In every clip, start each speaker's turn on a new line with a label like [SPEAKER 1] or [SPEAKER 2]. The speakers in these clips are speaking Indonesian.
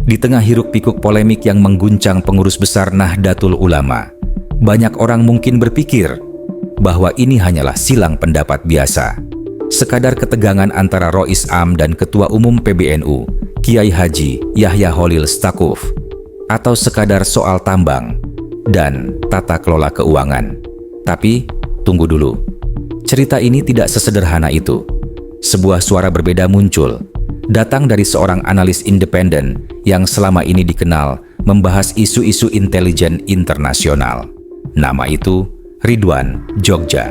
[SPEAKER 1] Di tengah hiruk-pikuk polemik yang mengguncang pengurus besar Nahdlatul Ulama, banyak orang mungkin berpikir bahwa ini hanyalah silang pendapat biasa, sekadar ketegangan antara Rois Am dan Ketua Umum PBNU, Kiai Haji Yahya Holil Stakuf, atau sekadar soal tambang dan tata kelola keuangan. Tapi, tunggu dulu. Cerita ini tidak sesederhana itu. Sebuah suara berbeda muncul, datang dari seorang analis independen yang selama ini dikenal membahas isu-isu intelijen internasional. Nama itu Ridwan Jogja.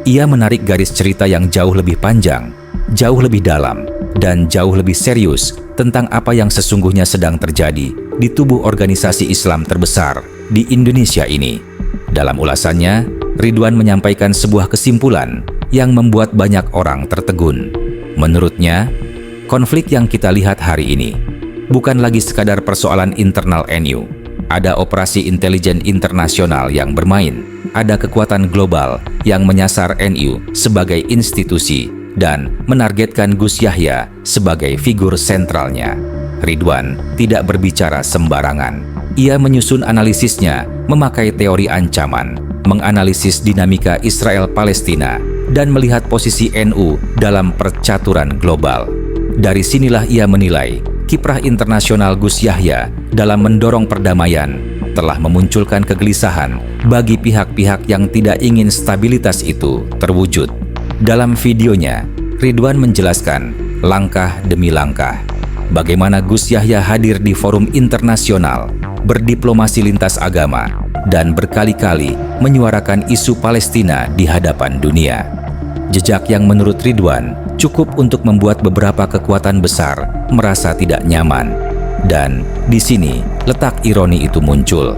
[SPEAKER 1] Ia menarik garis cerita yang jauh lebih panjang, jauh lebih dalam, dan jauh lebih serius tentang apa yang sesungguhnya sedang terjadi di tubuh organisasi Islam terbesar di Indonesia ini. Dalam ulasannya, Ridwan menyampaikan sebuah kesimpulan yang membuat banyak orang tertegun. Menurutnya, konflik yang kita lihat hari ini bukan lagi sekadar persoalan internal NU. Ada operasi intelijen internasional yang bermain, ada kekuatan global yang menyasar NU sebagai institusi dan menargetkan Gus Yahya sebagai figur sentralnya. Ridwan tidak berbicara sembarangan. Ia menyusun analisisnya memakai teori ancaman, menganalisis dinamika Israel-Palestina, dan melihat posisi NU dalam percaturan global. Dari sinilah ia menilai kiprah internasional Gus Yahya dalam mendorong perdamaian telah memunculkan kegelisahan bagi pihak-pihak yang tidak ingin stabilitas itu terwujud. Dalam videonya, Ridwan menjelaskan langkah demi langkah bagaimana Gus Yahya hadir di forum internasional, berdiplomasi lintas agama, dan berkali-kali menyuarakan isu Palestina di hadapan dunia. Jejak yang menurut Ridwan cukup untuk membuat beberapa kekuatan besar merasa tidak nyaman. Dan di sini letak ironi itu muncul.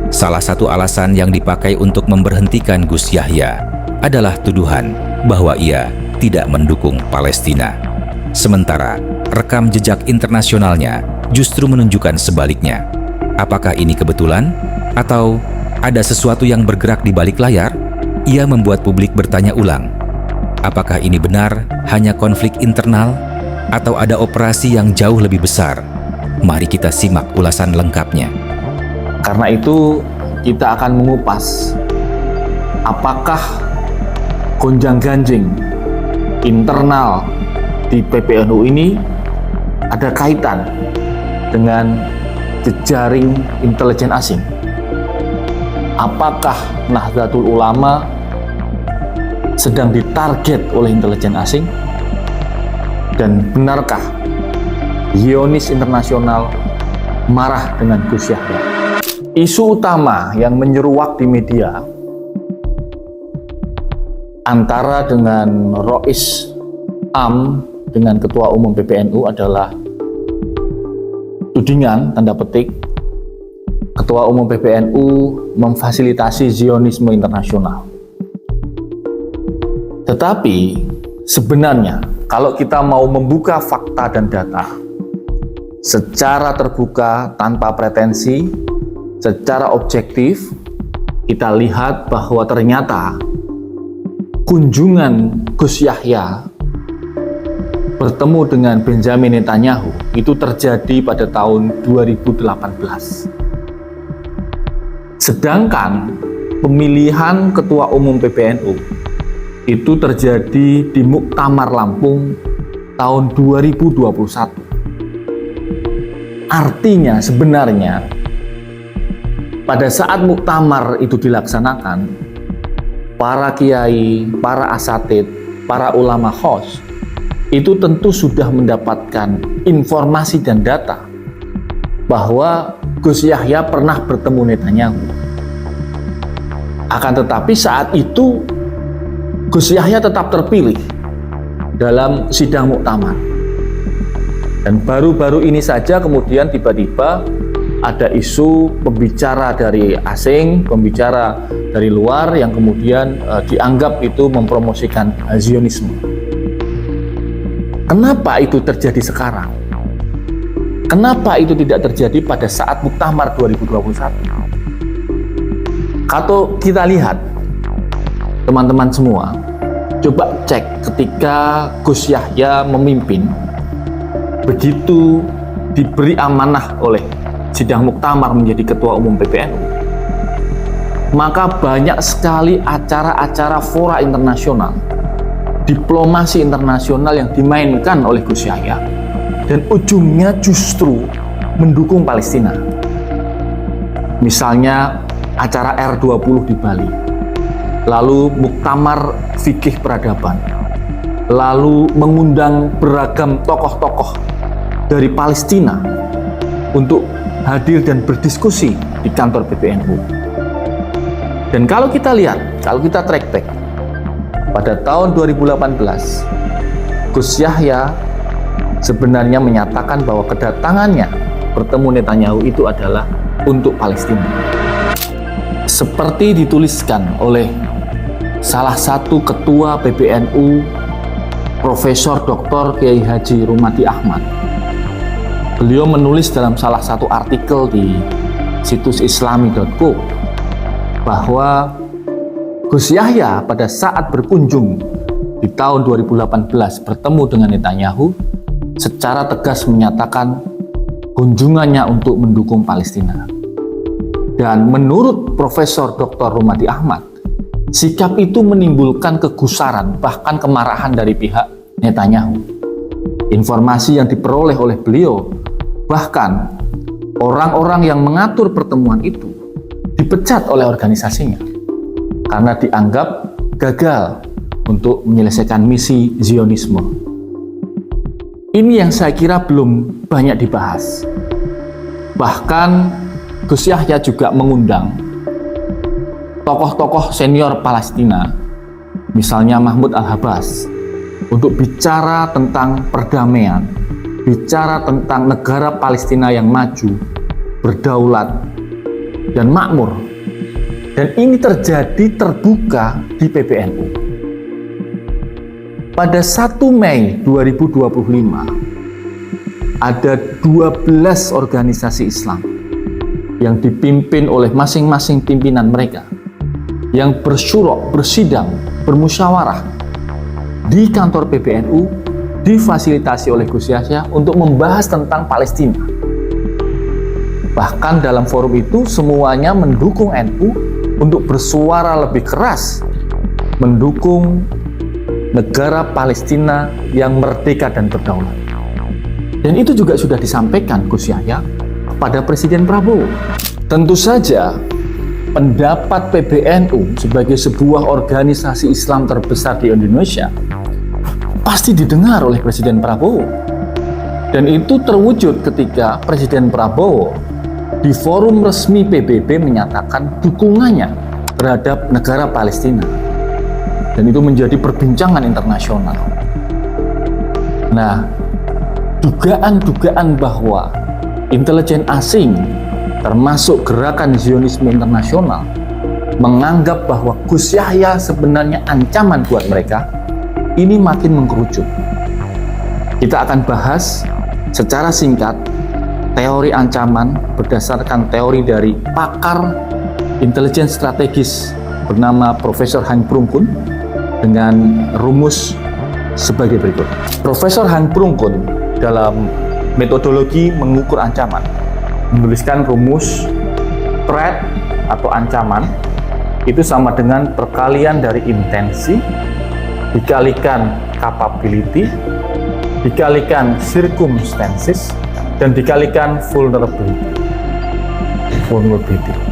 [SPEAKER 1] Salah satu alasan yang dipakai untuk memberhentikan Gus Yahya adalah tuduhan bahwa ia tidak mendukung Palestina. Sementara rekam jejak internasionalnya justru menunjukkan sebaliknya. Apakah ini kebetulan? Atau ada sesuatu yang bergerak di balik layar? Ia membuat publik bertanya ulang. Apakah ini benar hanya konflik internal? Atau ada operasi yang jauh lebih besar? Mari kita simak ulasan lengkapnya.
[SPEAKER 2] Karena itu kita akan mengupas apakah gonjang-ganjing internal di PBNU ini ada kaitan dengan jejaring intelijen asing. Apakah Nahdlatul Ulama sedang ditarget oleh intelijen asing? Dan benarkah Zionis internasional marah dengan Gus Yahya? Isu utama yang menyeruak di media antara dengan Rois Am dengan Ketua Umum PBNU adalah tudingan, tanda petik, Ketua Umum PBNU memfasilitasi Zionisme internasional. Tetapi sebenarnya kalau kita mau membuka fakta dan data secara terbuka tanpa pretensi, secara objektif, kita lihat bahwa ternyata kunjungan Gus Yahya bertemu dengan Benjamin Netanyahu itu terjadi pada tahun 2018. Sedangkan pemilihan Ketua Umum PBNU itu terjadi di Muktamar Lampung tahun 2021. Artinya sebenarnya pada saat muktamar itu dilaksanakan, para kiai, para asatid, para ulama khos itu tentu sudah mendapatkan informasi dan data bahwa Gus Yahya pernah bertemu Netanyahu. Akan tetapi saat itu Gus Yahya tetap terpilih dalam sidang muktamar. Dan baru-baru ini saja kemudian tiba-tiba ada isu pembicara dari asing, pembicara dari luar yang kemudian dianggap itu mempromosikan Zionisme. Kenapa itu terjadi sekarang? Kenapa itu tidak terjadi pada saat muktamar 2021? Kalau kita lihat, teman-teman semua, coba cek ketika Gus Yahya memimpin, begitu diberi amanah oleh Sidang Muktamar menjadi Ketua Umum PBNU, maka banyak sekali acara-acara fora internasional, diplomasi internasional yang dimainkan oleh Gus Yahya, dan ujungnya justru mendukung Palestina. Misalnya acara R20 di Bali, lalu Muktamar Fikih Peradaban, lalu mengundang beragam tokoh-tokoh dari Palestina untuk hadir dan berdiskusi di kantor PBNU. Dan kalau kita lihat, kalau kita track back, pada tahun 2018, Gus Yahya sebenarnya menyatakan bahwa kedatangannya bertemu Netanyahu itu adalah untuk Palestina. Seperti dituliskan oleh salah satu ketua PBNU, Profesor Dr. Kiai Haji Rumadi Ahmad. Beliau menulis dalam salah satu artikel di situs islami.co bahwa Gus Yahya pada saat berkunjung di tahun 2018 bertemu dengan Netanyahu secara tegas menyatakan kunjungannya untuk mendukung Palestina. Dan menurut Profesor Dr. Rumadi Ahmad, sikap itu menimbulkan kegusaran bahkan kemarahan dari pihak Netanyahu. Informasi yang diperoleh oleh beliau, bahkan orang-orang yang mengatur pertemuan itu dipecat oleh organisasinya karena dianggap gagal untuk menyelesaikan misi Zionisme. Ini yang saya kira belum banyak dibahas. Bahkan Gus Yahya juga mengundang tokoh-tokoh senior Palestina, misalnya Mahmud Al-Abbas, untuk bicara tentang perdamaian, bicara tentang negara Palestina yang maju, berdaulat, dan makmur. Dan ini terjadi terbuka di PBNU. Pada 1 Mei 2025, ada 12 organisasi Islam yang dipimpin oleh masing-masing pimpinan mereka yang bersyurok, bersidang, bermusyawarah di kantor PBNU, difasilitasi oleh Gus Yahya untuk membahas tentang Palestina. Bahkan dalam forum itu semuanya mendukung NU untuk bersuara lebih keras mendukung negara Palestina yang merdeka dan berdaulat. Dan itu juga sudah disampaikan Gus Yahya kepada Presiden Prabowo. Tentu saja pendapat PBNU sebagai sebuah organisasi Islam terbesar di Indonesia pasti didengar oleh Presiden Prabowo. Dan itu terwujud ketika Presiden Prabowo di forum resmi PBB menyatakan dukungannya terhadap negara Palestina. Dan itu menjadi perbincangan internasional. Nah, dugaan-dugaan bahwa intelijen asing termasuk gerakan Zionisme internasional menganggap bahwa Gus Yahya sebenarnya ancaman buat mereka, ini makin mengkerucut. Kita akan bahas secara singkat teori ancaman berdasarkan teori dari pakar intelijen strategis bernama Profesor Han Prungkun dengan rumus sebagai berikut. Profesor Han Prungkun dalam metodologi mengukur ancaman menuliskan rumus threat atau ancaman itu sama dengan perkalian dari intensi dikalikan capability dikalikan circumstances dan dikalikan vulnerability.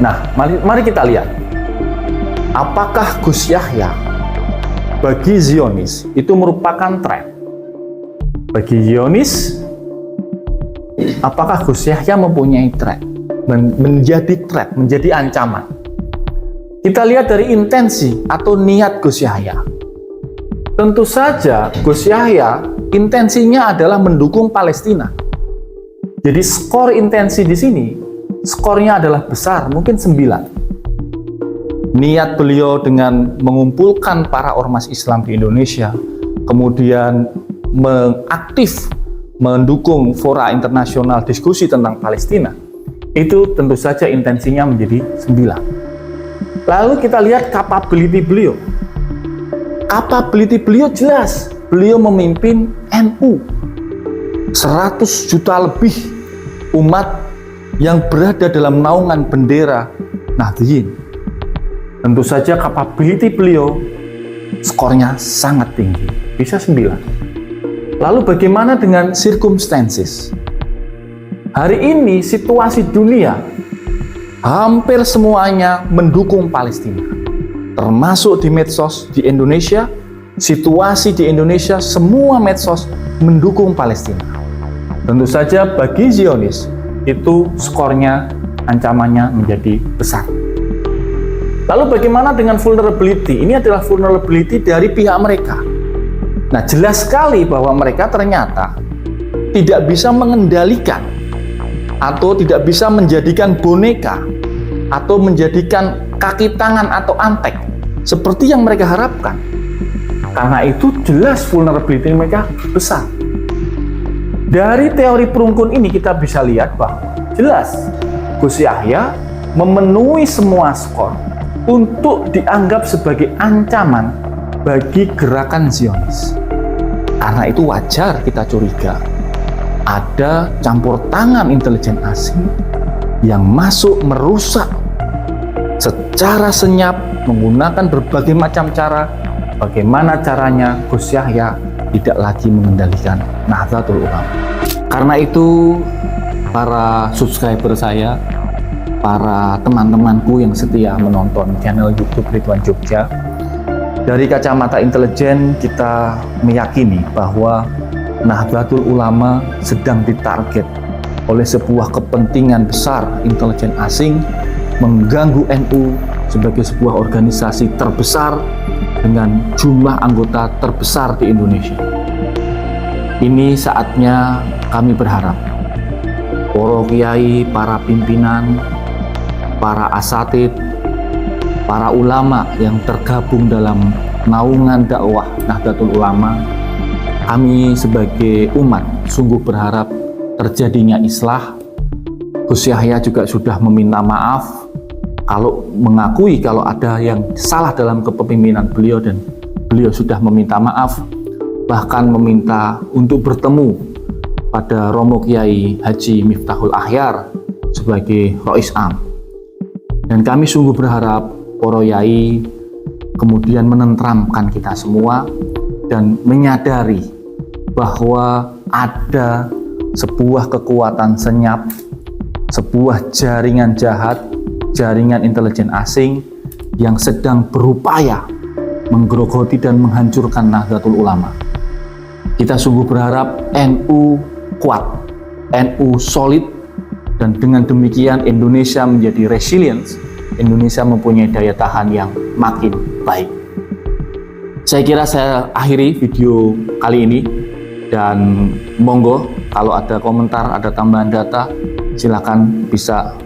[SPEAKER 2] Nah, mari kita lihat apakah Gus Yahya bagi Zionis itu merupakan threat. Bagi Zionis, apakah Gus Yahya mempunyai threat, menjadi threat, menjadi ancaman? Kita lihat dari intensi atau niat Gus Yahya. Tentu saja Gus Yahya intensinya adalah mendukung Palestina. Jadi skor intensi di sini, skornya adalah besar, mungkin 9. Niat beliau dengan mengumpulkan para ormas Islam di Indonesia, kemudian mengaktif mendukung fora internasional diskusi tentang Palestina, itu tentu saja intensinya menjadi 9. Lalu kita lihat capability beliau. Capability beliau jelas, beliau memimpin NU 100 juta lebih umat yang berada dalam naungan bendera Nahdliyin. Tentu saja capability beliau skornya sangat tinggi, bisa 9. Lalu bagaimana dengan circumstances? Hari ini situasi dunia hampir semuanya mendukung Palestina. Termasuk di medsos di Indonesia, situasi di Indonesia semua medsos mendukung Palestina. Tentu saja bagi Zionis itu skornya, ancamannya menjadi besar. Lalu bagaimana dengan vulnerability? Ini adalah vulnerability dari pihak mereka. Nah, jelas sekali bahwa mereka ternyata tidak bisa mengendalikan atau tidak bisa menjadikan boneka atau menjadikan kaki tangan atau antek seperti yang mereka harapkan. Karena itu jelas vulnerability mereka besar. Dari teori perungkun ini kita bisa lihat bahwa jelas Gus Yahya memenuhi semua skor untuk dianggap sebagai ancaman bagi gerakan Zionis. Karena itu wajar kita curiga ada campur tangan intelijen asing yang masuk merusak secara senyap menggunakan berbagai macam cara. Bagaimana caranya Gus Yahya tidak lagi mengendalikan Nahdlatul Ulama. Karena itu para subscriber saya, para teman-temanku yang setia menonton channel YouTube Ridwan Jogja, dari kacamata intelijen kita meyakini bahwa Nahdlatul Ulama sedang ditarget oleh sebuah kepentingan besar intelijen asing mengganggu NU sebagai sebuah organisasi terbesar dengan jumlah anggota terbesar di Indonesia. Ini saatnya kami berharap para kiai, para pimpinan, para asatid, para ulama yang tergabung dalam naungan dakwah Nahdlatul Ulama, kami sebagai umat sungguh berharap terjadinya islah. Gus Yahya juga sudah meminta maaf kalau mengakui kalau ada yang salah dalam kepemimpinan beliau, dan beliau sudah meminta maaf, bahkan meminta untuk bertemu pada Romo Kiai Haji Miftahul Akhyar sebagai Rois Am. Dan kami sungguh berharap para yai kemudian menenteramkan kita semua dan menyadari bahwa ada sebuah kekuatan senyap, sebuah jaringan jahat, jaringan intelijen asing yang sedang berupaya menggerogoti dan menghancurkan Nahdlatul Ulama. Kita sungguh berharap NU kuat, NU solid, dan dengan demikian Indonesia menjadi resilience, Indonesia mempunyai daya tahan yang makin baik. Saya kira saya akhiri video kali ini, dan monggo kalau ada komentar, ada tambahan data, silakan bisa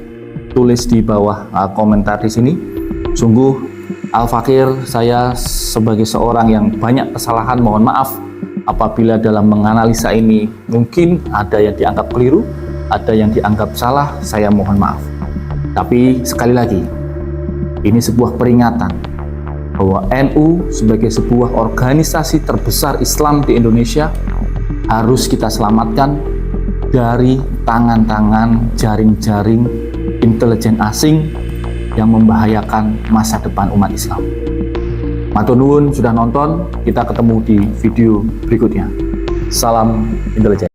[SPEAKER 2] tulis di bawah komentar di sini. Sungguh Al-Fakir, saya sebagai seorang yang banyak kesalahan, mohon maaf apabila dalam menganalisa ini mungkin ada yang dianggap keliru, ada yang dianggap salah, saya mohon maaf. Tapi sekali lagi, ini sebuah peringatan bahwa NU sebagai sebuah organisasi terbesar Islam di Indonesia harus kita selamatkan dari tangan-tangan jaring-jaring intelijen asing yang membahayakan masa depan umat Islam. Matur nuwun sudah nonton, kita ketemu di video berikutnya. Salam intelijen.